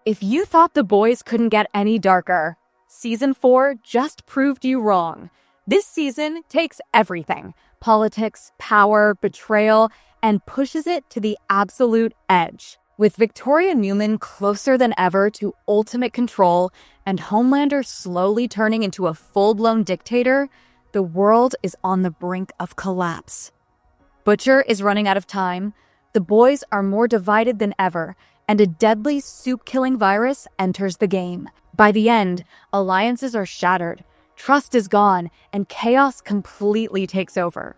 If you thought The Boys couldn't get any darker, Season 4 just proved you wrong. This season takes everything: politics, power, betrayal, and pushes it to the absolute edge. With Victoria Neuman closer than ever to ultimate control and Homelander slowly turning into a full-blown dictator, the world is on the brink of collapse. Butcher is running out of time, the boys are more divided than ever, and a deadly supe-killing virus enters the game. By the end, alliances are shattered, trust is gone, and chaos completely takes over.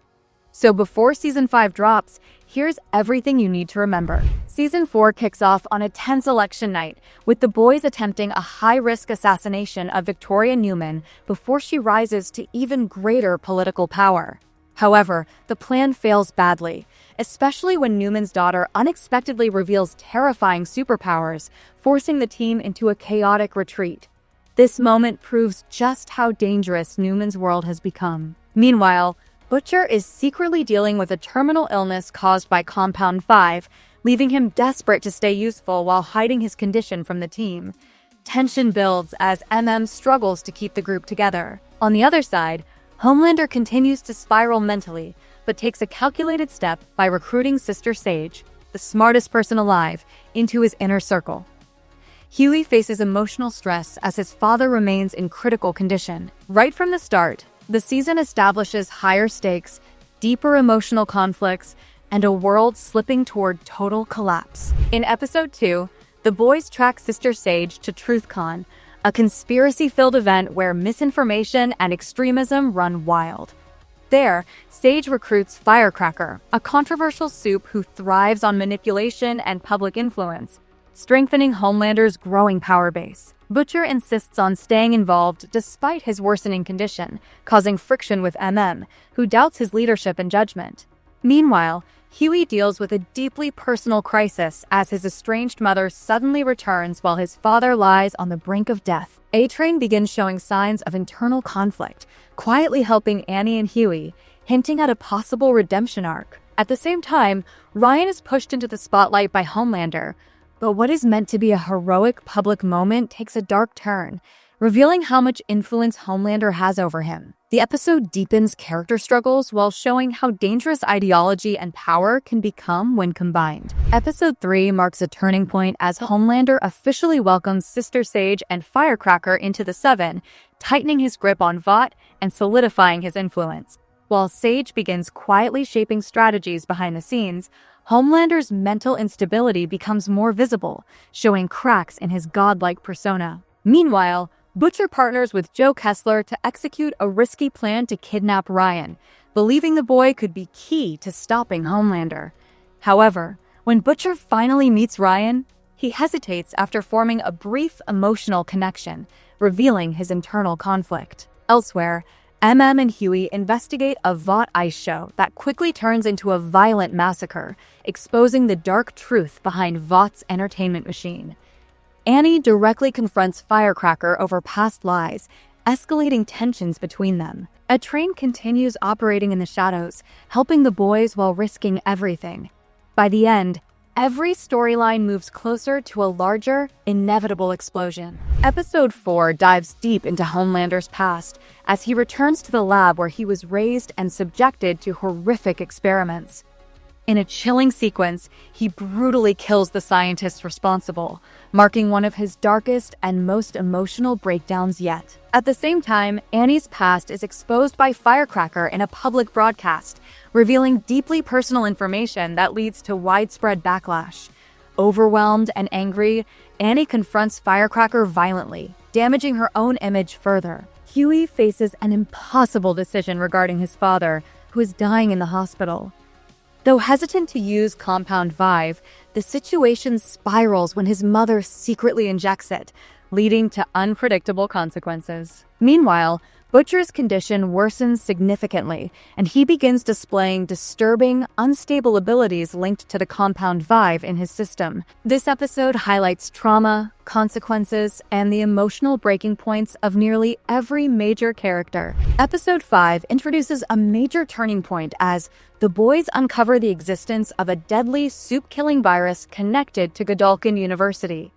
So before Season 5 drops, here's everything you need to remember. Season 4 kicks off on a tense election night, with the boys attempting a high-risk assassination of Victoria Neuman before she rises to even greater political power. However, the plan fails badly, especially when Newman's daughter unexpectedly reveals terrifying superpowers, forcing the team into a chaotic retreat. This moment proves just how dangerous Newman's world has become. Meanwhile, Butcher is secretly dealing with a terminal illness caused by Compound 5, leaving him desperate to stay useful while hiding his condition from the team. Tension builds as struggles to keep the group together. On the other side, Homelander continues to spiral mentally, but takes a calculated step by recruiting Sister Sage, the smartest person alive, into his inner circle. Huey faces emotional stress as his father remains in critical condition. Right from the start, the season establishes higher stakes, deeper emotional conflicts, and a world slipping toward total collapse. In Episode 2, the boys track Sister Sage to TruthCon, a conspiracy-filled event where misinformation and extremism run wild. There, Sage recruits Firecracker, a controversial supe who thrives on manipulation and public influence, strengthening Homelander's growing power base. Butcher insists on staying involved despite his worsening condition, causing friction with who doubts his leadership and judgment. Meanwhile, Huey deals with a deeply personal crisis as his estranged mother suddenly returns while his father lies on the brink of death. A-Train begins showing signs of internal conflict, quietly helping Annie and Huey, hinting at a possible redemption arc. At the same time, Ryan is pushed into the spotlight by Homelander, but what is meant to be a heroic public moment takes a dark turn, revealing how much influence Homelander has over him. The episode deepens character struggles while showing how dangerous ideology and power can become when combined. Episode 3 marks a turning point as Homelander officially welcomes Sister Sage and Firecracker into the Seven, tightening his grip on Vought and solidifying his influence. While Sage begins quietly shaping strategies behind the scenes, Homelander's mental instability becomes more visible, showing cracks in his godlike persona. Meanwhile, Butcher partners with Joe Kessler to execute a risky plan to kidnap Ryan, believing the boy could be key to stopping Homelander. However, when Butcher finally meets Ryan, he hesitates after forming a brief emotional connection, revealing his internal conflict. Elsewhere, and Huey investigate a Vought ice show that quickly turns into a violent massacre, exposing the dark truth behind Vought's entertainment machine. Annie directly confronts Firecracker over past lies, escalating tensions between them. A-Train continues operating in the shadows, helping the boys while risking everything. By the end, every storyline moves closer to a larger, inevitable explosion. Episode 4 dives deep into Homelander's past as he returns to the lab where he was raised and subjected to horrific experiments. In a chilling sequence, he brutally kills the scientists responsible, marking one of his darkest and most emotional breakdowns yet. At the same time, Annie's past is exposed by Firecracker in a public broadcast, revealing deeply personal information that leads to widespread backlash. Overwhelmed and angry, Annie confronts Firecracker violently, damaging her own image further. Huey faces an impossible decision regarding his father, who is dying in the hospital. Though hesitant to use Compound 5, the situation spirals when his mother secretly injects it, leading to unpredictable consequences. Meanwhile, Butcher's condition worsens significantly, and he begins displaying disturbing, unstable abilities linked to the Compound 5 in his system. This episode highlights trauma, consequences, and the emotional breaking points of nearly every major character. Episode 5 introduces a major turning point as the boys uncover the existence of a deadly supe-killing virus connected to Godolphin University.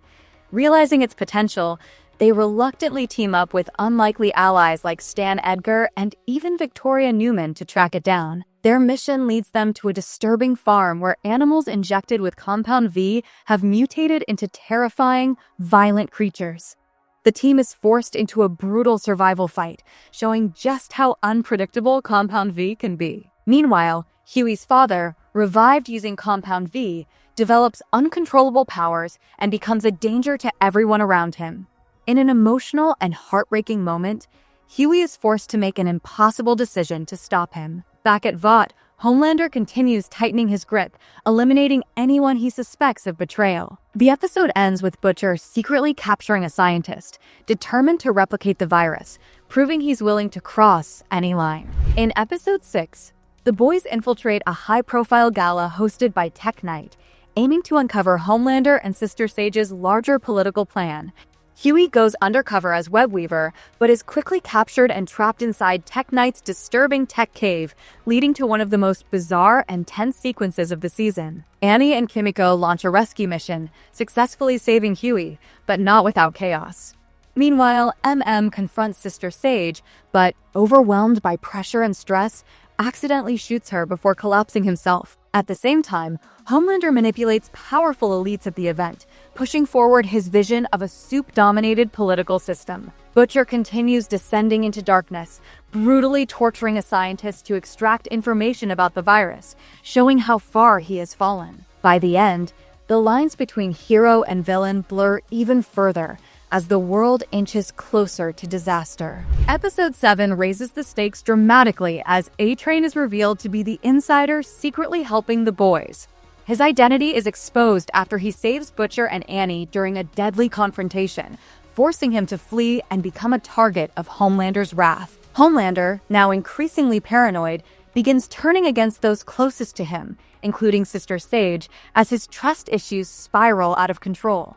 Realizing its potential, they reluctantly team up with unlikely allies like Stan Edgar and even Victoria Neuman to track it down. Their mission leads them to a disturbing farm where animals injected with Compound V have mutated into terrifying, violent creatures. The team is forced into a brutal survival fight, showing just how unpredictable Compound V can be. Meanwhile, Huey's father, revived using Compound V, develops uncontrollable powers and becomes a danger to everyone around him. In an emotional and heartbreaking moment, Huey is forced to make an impossible decision to stop him. Back at Vought, Homelander continues tightening his grip, eliminating anyone he suspects of betrayal. The episode ends with Butcher secretly capturing a scientist, determined to replicate the virus, proving he's willing to cross any line. In episode 6, the boys infiltrate a high-profile gala hosted by Tech Knight, aiming to uncover Homelander and Sister Sage's larger political plan. Huey goes undercover as Webweaver, but is quickly captured and trapped inside Tech Knight's disturbing tech cave, leading to one of the most bizarre and tense sequences of the season. Annie and Kimiko launch a rescue mission, successfully saving Huey, but not without chaos. Meanwhile, MM confronts Sister Sage, but, overwhelmed by pressure and stress, accidentally shoots her before collapsing himself. At the same time, Homelander manipulates powerful elites at the event, pushing forward his vision of a supe-dominated political system. Butcher continues descending into darkness, brutally torturing a scientist to extract information about the virus, showing how far he has fallen. By the end, the lines between hero and villain blur even further, as the world inches closer to disaster. Episode 7 raises the stakes dramatically as A-Train is revealed to be the insider secretly helping the boys. His identity is exposed after he saves Butcher and Annie during a deadly confrontation, forcing him to flee and become a target of Homelander's wrath. Homelander, now increasingly paranoid, begins turning against those closest to him, including Sister Sage, as his trust issues spiral out of control.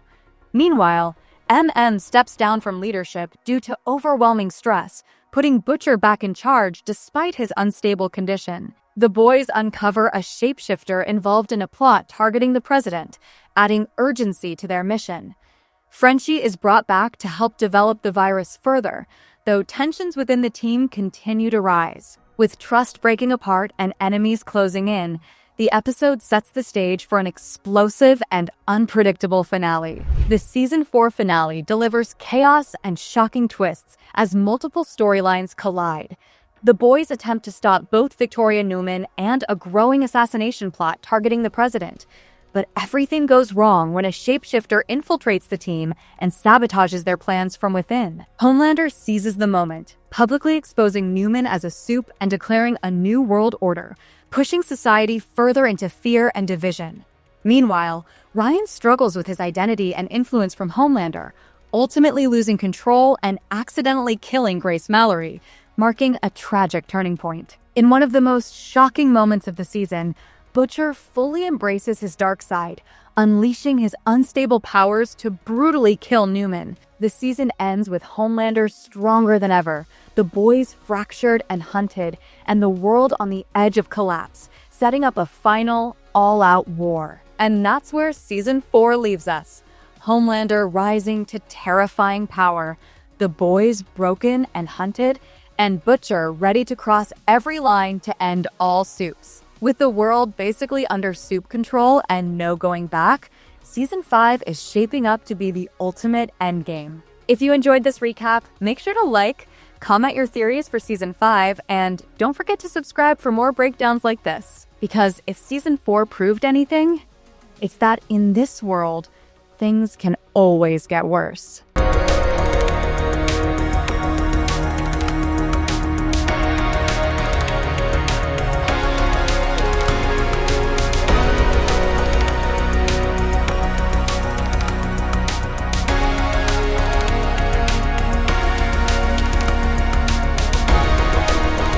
Meanwhile, MM steps down from leadership due to overwhelming stress, putting Butcher back in charge despite his unstable condition. The boys uncover a shapeshifter involved in a plot targeting the president, adding urgency to their mission. Frenchie is brought back to help develop the virus further, though tensions within the team continue to rise. With trust breaking apart and enemies closing in, the episode sets the stage for an explosive and unpredictable finale. The Season 4 finale delivers chaos and shocking twists as multiple storylines collide. The boys attempt to stop both Victoria Neuman and a growing assassination plot targeting the president. But everything goes wrong when a shapeshifter infiltrates the team and sabotages their plans from within. Homelander seizes the moment, publicly exposing Neuman as a supe and declaring a new world order, pushing society further into fear and division. Meanwhile, Ryan struggles with his identity and influence from Homelander, ultimately losing control and accidentally killing Grace Mallory, marking a tragic turning point. In one of the most shocking moments of the season, Butcher fully embraces his dark side, unleashing his unstable powers to brutally kill Neuman. The season ends with Homelander stronger than ever, the boys fractured and hunted, and the world on the edge of collapse, setting up a final, all-out war. And that's where Season 4 leaves us. Homelander rising to terrifying power, the boys broken and hunted, and Butcher ready to cross every line to end all supes. With the world basically under supe control and no going back, Season 5 is shaping up to be the ultimate endgame. If you enjoyed this recap, make sure to like, comment your theories for Season 5, and don't forget to subscribe for more breakdowns like this. Because if Season 4 proved anything, it's that in this world, things can always get worse.